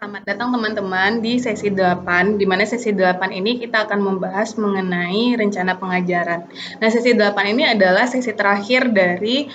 Selamat datang teman-teman di sesi 8, di mana sesi 8 ini kita akan membahas mengenai rencana pengajaran. Nah, sesi 8 ini adalah sesi terakhir dari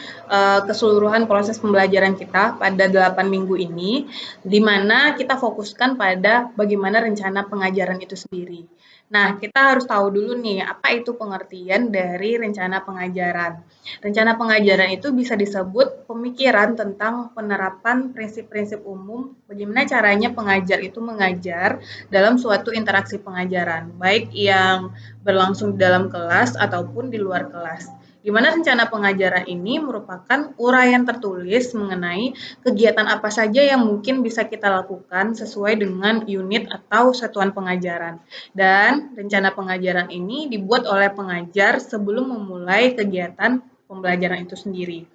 keseluruhan proses pembelajaran kita pada 8 minggu ini, di mana kita fokuskan pada bagaimana rencana pengajaran itu sendiri. Nah, kita harus tahu dulu nih, apa itu pengertian dari rencana pengajaran. Rencana pengajaran itu bisa disebut pemikiran tentang penerapan prinsip-prinsip umum bagaimana caranya pengajar itu mengajar dalam suatu interaksi pengajaran, baik yang berlangsung di dalam kelas ataupun di luar kelas. Di mana rencana pengajaran ini merupakan uraian tertulis mengenai kegiatan apa saja yang mungkin bisa kita lakukan sesuai dengan unit atau satuan pengajaran. Dan rencana pengajaran ini dibuat oleh pengajar sebelum memulai kegiatan pembelajaran itu sendiri.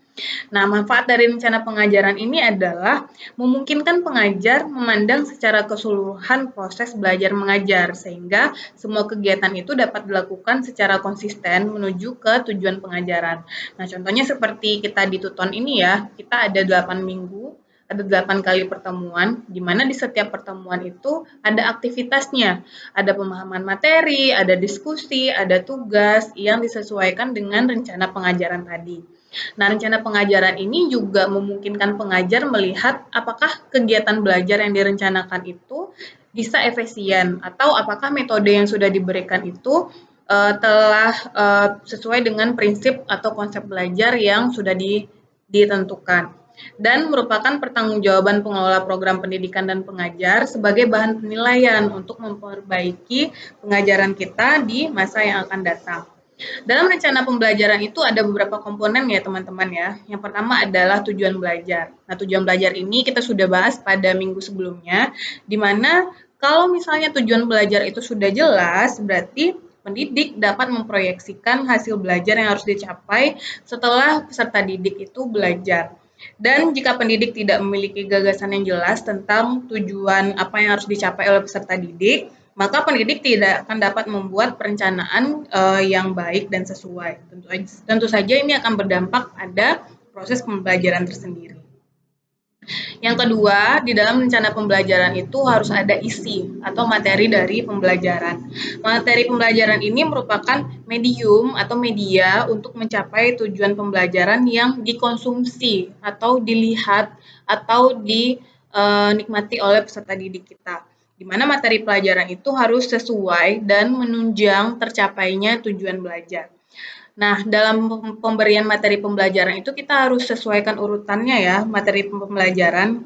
Nah, manfaat dari rencana pengajaran ini adalah memungkinkan pengajar memandang secara keseluruhan proses belajar mengajar, sehingga semua kegiatan itu dapat dilakukan secara konsisten menuju ke tujuan pengajaran. Nah, contohnya seperti kita di Tuton ini ya, kita ada 8 minggu, ada 8 kali pertemuan, di mana di setiap pertemuan itu ada aktivitasnya, ada pemahaman materi, ada diskusi, ada tugas yang disesuaikan dengan rencana pengajaran tadi. Nah, rencana pengajaran ini juga memungkinkan pengajar melihat apakah kegiatan belajar yang direncanakan itu bisa efisien atau apakah metode yang sudah diberikan itu telah sesuai dengan prinsip atau konsep belajar yang sudah ditentukan dan merupakan pertanggungjawaban pengelola program pendidikan dan pengajar sebagai bahan penilaian untuk memperbaiki pengajaran kita di masa yang akan datang. Dalam rencana pembelajaran itu ada beberapa komponen ya teman-teman ya. Yang pertama adalah tujuan belajar. Nah, tujuan belajar ini kita sudah bahas pada minggu sebelumnya, di mana kalau misalnya tujuan belajar itu sudah jelas, berarti pendidik dapat memproyeksikan hasil belajar yang harus dicapai setelah peserta didik itu belajar. Dan jika pendidik tidak memiliki gagasan yang jelas tentang tujuan apa yang harus dicapai oleh peserta didik, maka pendidik tidak akan dapat membuat perencanaan yang baik dan sesuai. Tentu saja ini akan berdampak pada proses pembelajaran tersendiri. Yang kedua, di dalam rencana pembelajaran itu harus ada isi atau materi dari pembelajaran. Materi pembelajaran ini merupakan medium atau media untuk mencapai tujuan pembelajaran yang dikonsumsi atau dilihat atau dinikmati oleh peserta didik kita. Di mana materi pelajaran itu harus sesuai dan menunjang tercapainya tujuan belajar. Nah, dalam pemberian materi pembelajaran itu kita harus sesuaikan urutannya ya, materi pembelajaran,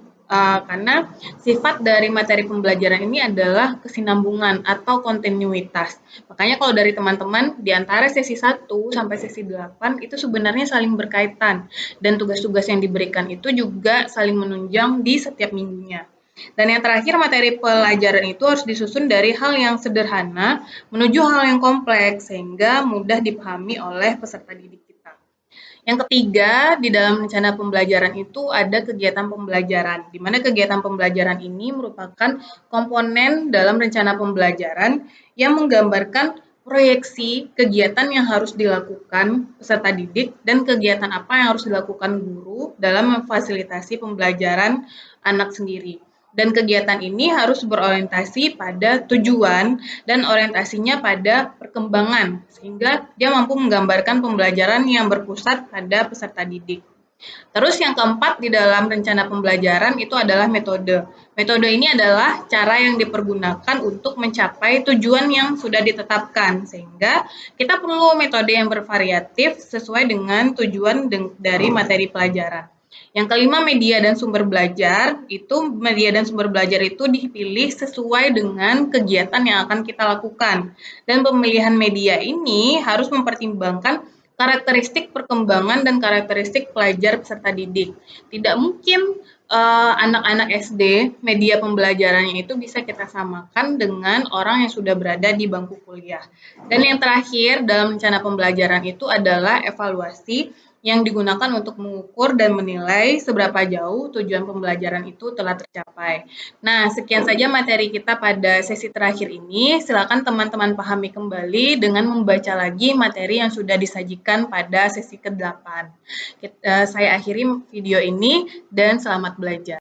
karena sifat dari materi pembelajaran ini adalah kesinambungan atau kontinuitas. Makanya kalau dari teman-teman di antara sesi 1 sampai sesi 8 itu sebenarnya saling berkaitan dan tugas-tugas yang diberikan itu juga saling menunjang di setiap minggunya. Dan yang terakhir, materi pelajaran itu harus disusun dari hal yang sederhana menuju hal yang kompleks, sehingga mudah dipahami oleh peserta didik kita. Yang ketiga, di dalam rencana pembelajaran itu ada kegiatan pembelajaran, di mana kegiatan pembelajaran ini merupakan komponen dalam rencana pembelajaran yang menggambarkan proyeksi kegiatan yang harus dilakukan peserta didik dan kegiatan apa yang harus dilakukan guru dalam memfasilitasi pembelajaran anak sendiri. Dan kegiatan ini harus berorientasi pada tujuan dan orientasinya pada perkembangan, sehingga dia mampu menggambarkan pembelajaran yang berpusat pada peserta didik. Terus yang keempat di dalam rencana pembelajaran itu adalah metode. Metode ini adalah cara yang dipergunakan untuk mencapai tujuan yang sudah ditetapkan, sehingga kita perlu metode yang bervariatif sesuai dengan tujuan dari materi pelajaran. Yang kelima, media dan sumber belajar. Media dan sumber belajar itu dipilih sesuai dengan kegiatan yang akan kita lakukan. Dan pemilihan media ini harus mempertimbangkan karakteristik perkembangan dan karakteristik pelajar peserta didik. Tidak mungkin anak-anak SD media pembelajarannya itu bisa kita samakan dengan orang yang sudah berada di bangku kuliah. Dan yang terakhir dalam rencana pembelajaran itu adalah evaluasi yang digunakan untuk mengukur dan menilai seberapa jauh tujuan pembelajaran itu telah tercapai. Nah, sekian saja materi kita pada sesi terakhir ini. Silakan teman-teman pahami kembali dengan membaca lagi materi yang sudah disajikan pada sesi ke-8. Saya akhiri video ini dan selamat belajar.